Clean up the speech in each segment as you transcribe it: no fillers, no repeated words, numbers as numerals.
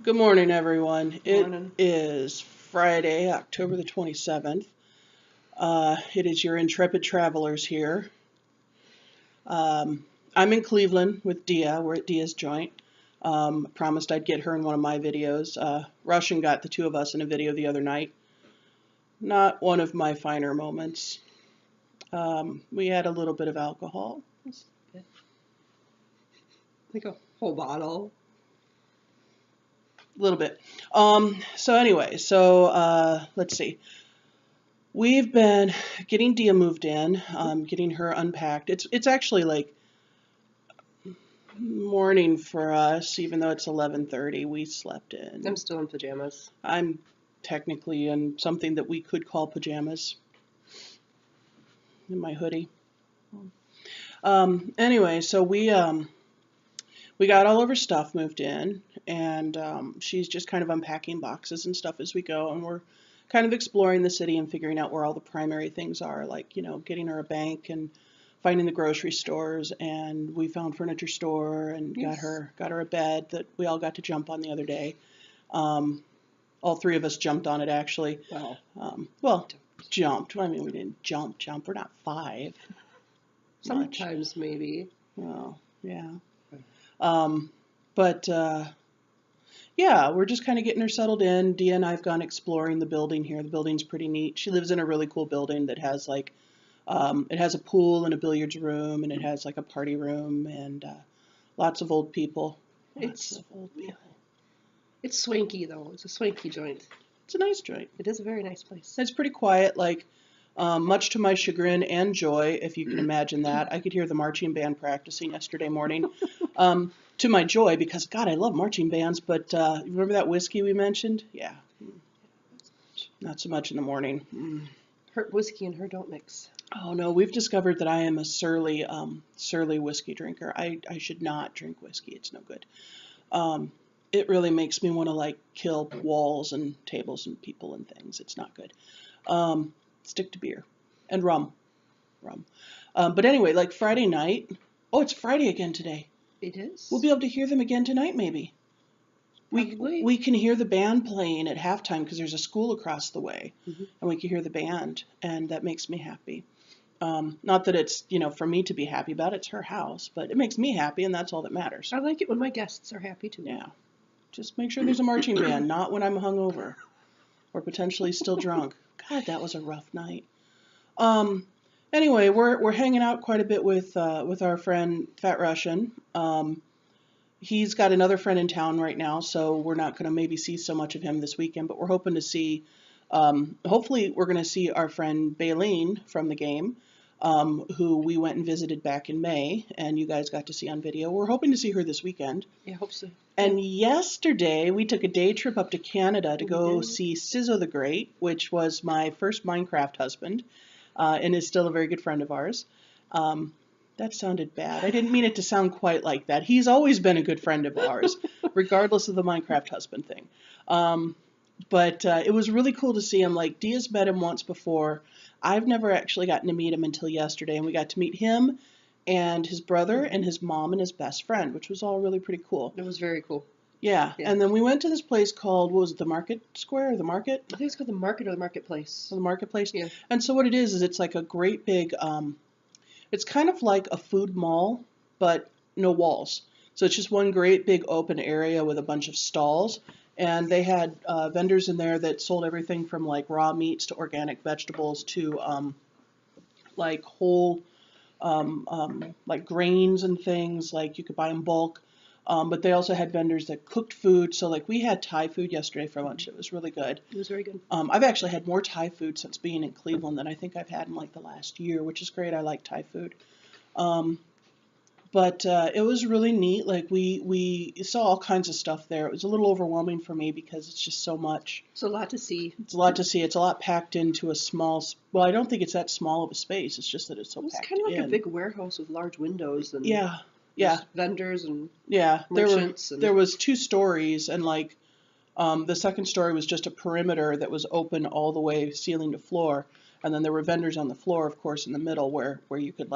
Good morning, everyone. Morning. It is Friday, October the 27th. It is your intrepid travelers here. I'm in Cleveland with Dia. We're at Dia's joint. Promised I'd get her in one of my videos. Russian got the two of us in a video the other night. Not one of my finer moments. We had a little bit of alcohol. Like a whole bottle. A little bit. Let's see. We've been getting Dia moved in, getting her unpacked. It's actually like morning for us, even though it's 11:30. We slept in. I'm still in pajamas. I'm technically in something that we could call pajamas. In my hoodie. Anyway, so we got all of her stuff moved in, and she's just kind of unpacking boxes and stuff as we go, and we're kind of exploring the city and figuring out where all the primary things are, like, getting her a bank and finding the grocery stores, and we found furniture store and Yes. got her a bed that we all got to jump on the other day. All three of us jumped on it, actually. Wow. Jumped. I mean, we didn't jump. We're not five. Sometimes maybe. Well, yeah. But yeah, we're just kind of getting her settled in. Dia and I have gone exploring the building here. The building's pretty neat. She lives in a really cool building that has it has a pool and a billiards room, and it has like a party room and lots of old people. It's swanky though. It's a swanky joint. It's a nice joint. It is a very nice place. It's pretty quiet, much to my chagrin and joy, if you can imagine that. I could hear the marching band practicing yesterday morning. To my joy, because, God, I love marching bands, but remember that whiskey we mentioned? Yeah. Not so much in the morning. Her whiskey and her don't mix. Oh, no, we've discovered that I am a surly whiskey drinker. I should not drink whiskey. It's no good. It really makes me want to, kill walls and tables and people and things. It's not good. Stick to beer and rum. But anyway, Friday night. Oh, it's Friday again today. It is. We'll be able to hear them again tonight, maybe. Probably. We can hear the band playing at halftime because there's a school across the way, Mm-hmm. and we can hear the band, and that makes me happy. Not that it's for me to be happy about. It's her house, but it makes me happy, and that's all that matters. I like it when my guests are happy too. Yeah, just make sure there's a marching band, not when I'm hungover or potentially still drunk. God, that was a rough night. Anyway, we're hanging out quite a bit with our friend Fat Russian. He's got another friend in town right now, so we're not going to maybe see so much of him this weekend, but we're hoping to see, hopefully we're going to see our friend Baleen from the game, who we went and visited back in May, and you guys got to see on video. We're hoping to see her this weekend. Yeah, I hope so. And yesterday, we took a day trip up to Canada to go see Sizzo the Great, which was my first Minecraft husband, and is still a very good friend of ours. That sounded bad. I didn't mean it to sound quite like that. He's always been a good friend of ours, regardless of the Minecraft husband thing. But it was really cool to see him. Dia's met him once before. I've never actually gotten to meet him until yesterday, and we got to meet him and his brother and his mom and his best friend, which was all really pretty cool. It was very cool. Yeah, and then we went to this place called, what was it, the Market Square or the Market? I think it's called the Market or the Marketplace. The Marketplace? Yeah. And so what it is it's like a great big, it's kind of like a food mall, but no walls. So it's just one great big open area with a bunch of stalls. And they had vendors in there that sold everything from raw meats to organic vegetables to whole grains and things. You could buy in bulk. But they also had vendors that cooked food. So we had Thai food yesterday for lunch. It was really good. It was very good. I've actually had more Thai food since being in Cleveland than I think I've had in the last year, which is great. I like Thai food. But it was really neat. We saw all kinds of stuff there. It was a little overwhelming for me because it's just so much. It's a lot to see. It's a lot to see. It's a lot packed into a small. Well, I don't think it's that small of a space. It's just that it's so packed in. It's kind of like a big warehouse with large windows and yeah, vendors and merchants. There was 2 stories, and the second story was just a perimeter that was open all the way ceiling to floor, and then there were vendors on the floor, of course, in the middle where you could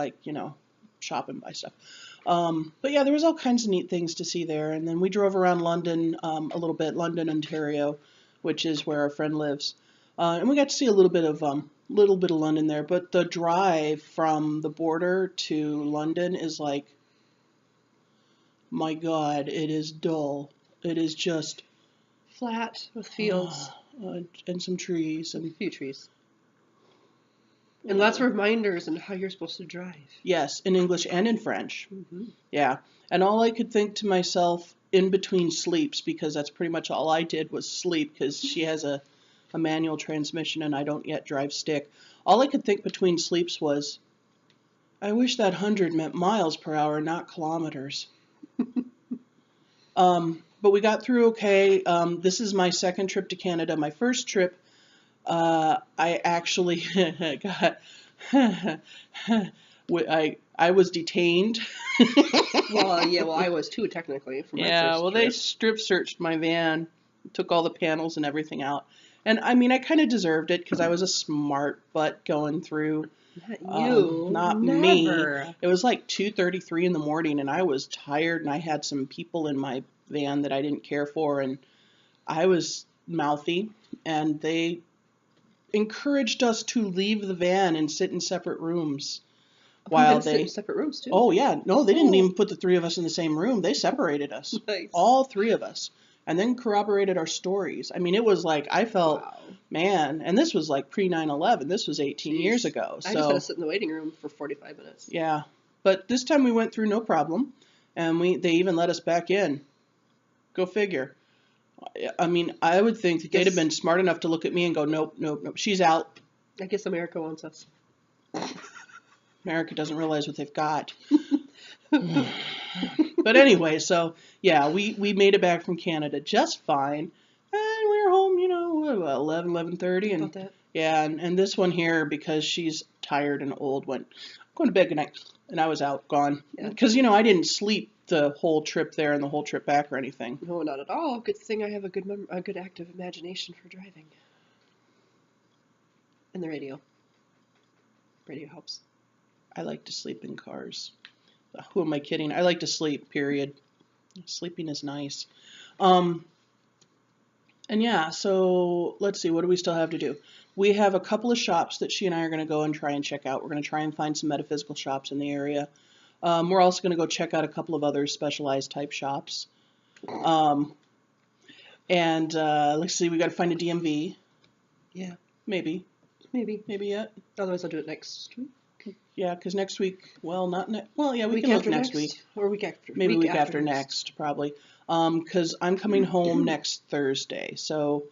shop and buy stuff. But yeah, there was all kinds of neat things to see there. And then we drove around London a little bit, London, Ontario, which is where our friend lives. And we got to see a little bit of London there. But the drive from the border to London is like, my God, it is dull. It is just Flat with fields. And some trees A and few trees. And lots of reminders on how you're supposed to drive. yes, in English and in French. Mm-hmm. Yeah. And all I could think to myself in between sleeps, because that's pretty much all I did was sleep, because she has a manual transmission and I don't yet drive stick. All I could think between sleeps was, I wish that 100 meant miles per hour, not kilometers. But we got through okay. This is my second trip to Canada. My first trip, I actually got, I was detained. Well, I was too, technically, for my Yeah, first well, trip. they strip searched my van, took all the panels and everything out. And I mean, I kind of deserved it because I was a smart butt going through. Not you. Not Never. me. It was like 2:33 in the morning, and I was tired, and I had some people in my van that I didn't care for, and I was mouthy, and they encouraged us to leave the van and sit in separate rooms We while had to sit in they. separate rooms, too. Oh yeah, no, they didn't Oh. even put the three of us in the same room. They separated us, Nice. all three of us, and then corroborated our stories. I mean, it was like I felt, Wow. man, and this was like pre 9/11. This was 18 Jeez. years ago. I just had So to sit in the waiting room for 45 minutes. yeah, but this time we went through no problem, and they even let us back in. Go figure. I mean, I would think that they'd have been smart enough to look at me and go, nope, nope, nope, she's out. I guess America wants us. America doesn't realize what they've got. But anyway, so yeah, we made it back from Canada just fine, and we were home, 11:30, and About that. yeah, and this one here, because she's tired and old, went, going to bed, good night, and I was out, gone, Yeah. because I didn't sleep the whole trip there and the whole trip back or anything. No, not at all. Good thing I have a good active imagination for driving. And the radio. Radio helps. I like to sleep in cars. Who am I kidding? I like to sleep, period. Sleeping is nice. And yeah, so let's see, what do we still have to do? We have a couple of shops that she and I are going to go and try and check out. We're going to try and find some metaphysical shops in the area. We're also going to go check out a couple of other specialized type shops. And let's see, we got to find a DMV. Yeah. Maybe yet. Otherwise, I'll do it next week. Yeah, because next week, well, not next. Well, yeah, we Week can look after next week. Or week after. Maybe week after next, probably. Because I'm coming home next Thursday. So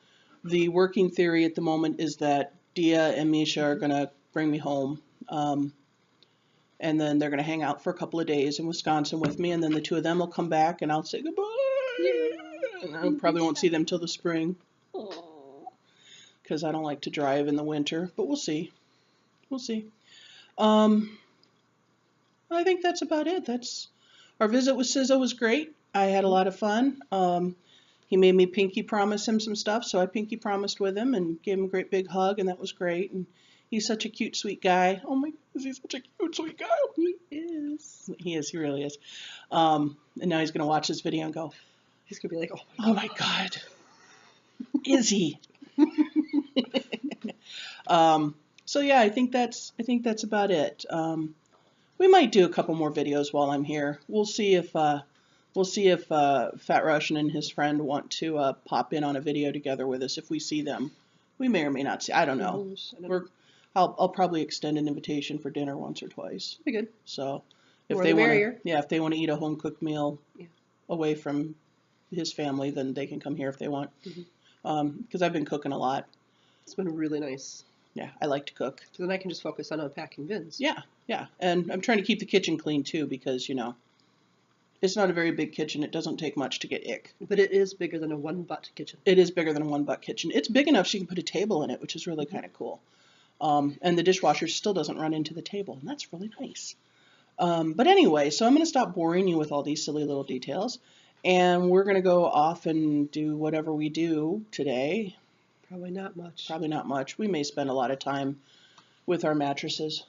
the working theory at the moment is that Dia and Misha are going to bring me home. And then they're going to hang out for a couple of days in Wisconsin with me. And then the two of them will come back and I'll say goodbye. Yeah. And I probably won't see them till the spring. Because I don't like to drive in the winter. But we'll see. We'll see. I think that's about it. Our visit with Sizzo was great. I had a lot of fun. He made me pinky promise him some stuff, so I pinky promised with him and gave him a great big hug, and that was great. And he's such a cute, sweet guy. Oh my, is he such a cute, sweet guy? He is. He is. He really is. And now he's gonna watch this video and go, He's gonna be like, "Oh my God, is he?" So yeah, I think that's about it. We might do a couple more videos while I'm here. We'll see if Fat Russian and his friend want to pop in on a video together with us. If we see them, we may or may not see. I don't know. I'll probably extend an invitation for dinner once or twice. Be good. So if More they the want merrier. if they want to eat a home cooked meal Yeah. away from his family, then they can come here if they want. Because I've been cooking a lot. It's been really nice. Yeah, I like to cook. So then I can just focus on unpacking bins. Yeah, and I'm trying to keep the kitchen clean too because it's not a very big kitchen. It doesn't take much to get ick. But it is bigger than a one-butt kitchen. It is bigger than a one-butt kitchen. It's big enough so you can put a table in it, which is really kind of cool. And the dishwasher still doesn't run into the table, and that's really nice. But anyway, so I'm going to stop boring you with all these silly little details, and we're going to go off and do whatever we do today. Probably not much. Probably not much. We may spend a lot of time with our mattresses.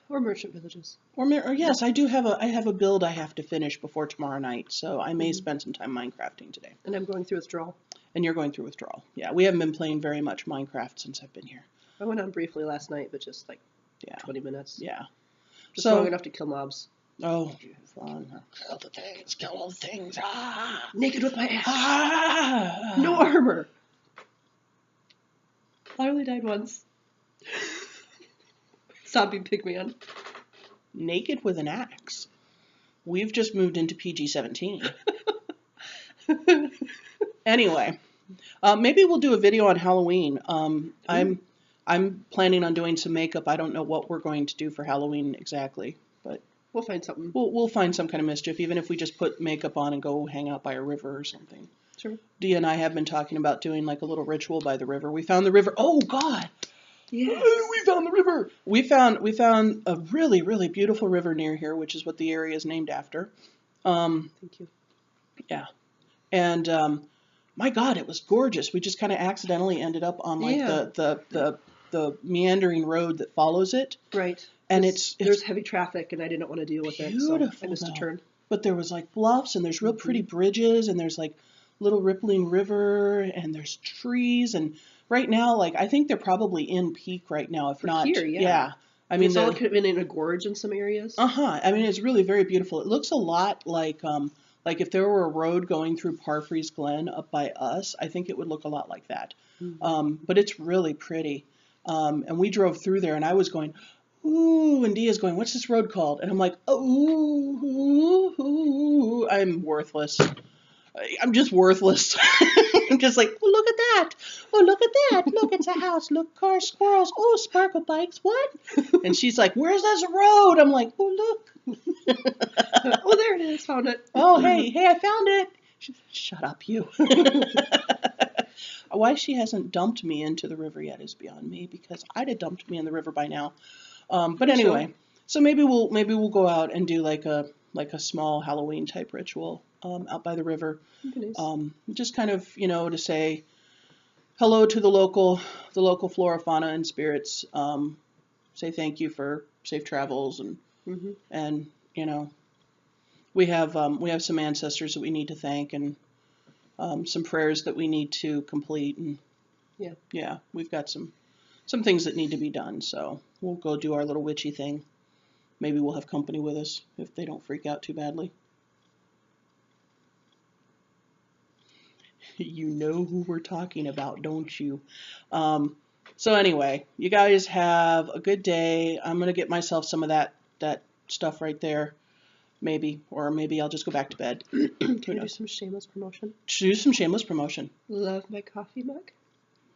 Or merchant villages. Or yes, I have a build I have to finish before tomorrow night, so I may Mhm. spend some time Minecrafting today. And I'm going through withdrawal. And you're going through withdrawal. Yeah, we haven't been playing very much Minecraft since I've been here. I went on briefly last night, but just like Yeah. 20 minutes. Yeah. Just long enough to kill mobs. Oh, fun. Kill the things, kill all the things. Ah! Naked with my axe. Ah! No armor. I only died once. Zombie pigman. Naked with an axe. We've just moved into PG-17. Anyway, maybe we'll do a video on Halloween. I'm planning on doing some makeup. I don't know what we're going to do for Halloween exactly, but We'll find something. we'll find some kind of mischief, even if we just put makeup on and go hang out by a river or something. Sure. Dia and I have been talking about doing like a little ritual by the river. We found the river. Oh God! Yes. We found the river. We found a really, really beautiful river near here, which is what the area is named after. Thank you. Yeah. And my God, it was gorgeous. We just kind of accidentally ended up on like the meandering road that follows it. Right. And there's heavy traffic, and I didn't want to deal with it, so I missed a turn. But there was like bluffs, and there's real pretty bridges, and there's like little rippling river, and there's trees, and right now, like I think they're probably in peak right now, if not here, yeah. I mean, it's all kind of in a gorge in some areas. I mean, it's really very beautiful. It looks a lot like if there were a road going through Parfrey's Glen up by us, I think it would look a lot like that. But it's really pretty. And we drove through there, and I was going, ooh, and Dia's going, what's this road called? And I'm like, ooh, I'm worthless. I'm just worthless. I'm just like, oh, look at that. Oh, look at that. Look, it's a house. Look, cars, squirrels. Oh, sparkle bikes. What? And she's like, where's this road? I'm like, oh, look. Oh, there it is. Found it. Oh, hey, I found it. Shut up, you. Why she hasn't dumped me into the river yet is beyond me, because I'd have dumped me in the river by now. But anyway, so maybe we'll go out and do like a small Halloween type ritual out by the river. Nice. Just kind of, to say hello to the local flora, fauna, and spirits. Say thank you for safe travels, and we have some ancestors that we need to thank, and some prayers that we need to complete, and yeah, we've got some things that need to be done. So we'll go do our little witchy thing. Maybe we'll have company with us if they don't freak out too badly. You know who we're talking about, don't you? So anyway, you guys have a good day. I'm going to get myself some of that stuff right there. Maybe I'll just go back to bed. Can I do some shameless promotion? Do some shameless promotion. Love my coffee mug.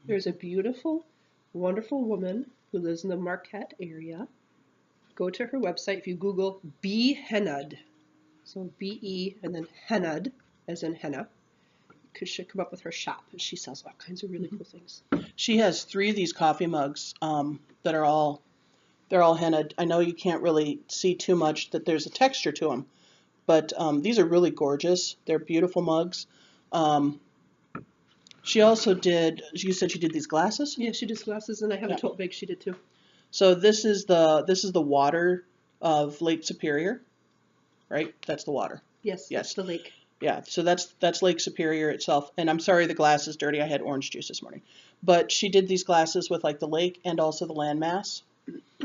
There's a beautiful, wonderful woman who lives in the Marquette area. Go to her website. If you Google Be Hennad, so B-E and then Hennad, as in henna, you should come up with her shop. And she sells all kinds of really cool things. She has 3 of these coffee mugs that are all henna. I know you can't really see too much that there's a texture to them, but these are really gorgeous. They're beautiful mugs. She also did. You said she did these glasses? Yeah, she does glasses, and I have a tote bag she did too. So this is the water of Lake Superior, right? That's the water. Yes. That's the lake. Yeah, so that's Lake Superior itself. And I'm sorry the glass is dirty. I had orange juice this morning. But she did these glasses with like the lake and also the landmass.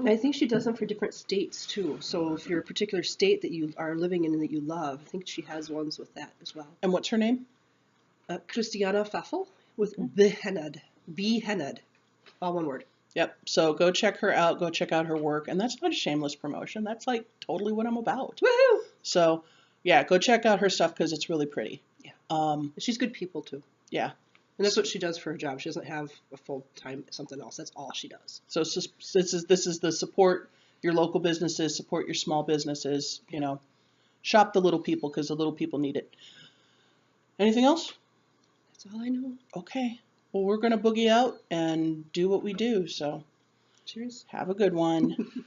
I think she does them for different states too. So if you're a particular state that you are living in and that you love, I think she has ones with that as well. And what's her name? Christiana Pfaffel with Be Hennad. All one word. Yep. So go check her out. Go check out her work. And that's not a shameless promotion. That's like totally what I'm about. Woohoo! So yeah, go check out her stuff because it's really pretty. Yeah. She's good people too. Yeah. And that's what she does for her job. She doesn't have a full-time something else. That's all she does. So this is the support your local businesses, support your small businesses, shop the little people because the little people need it. Anything else? That's all I know. Okay. Well, we're going to boogie out and do what we do. So cheers. Have a good one.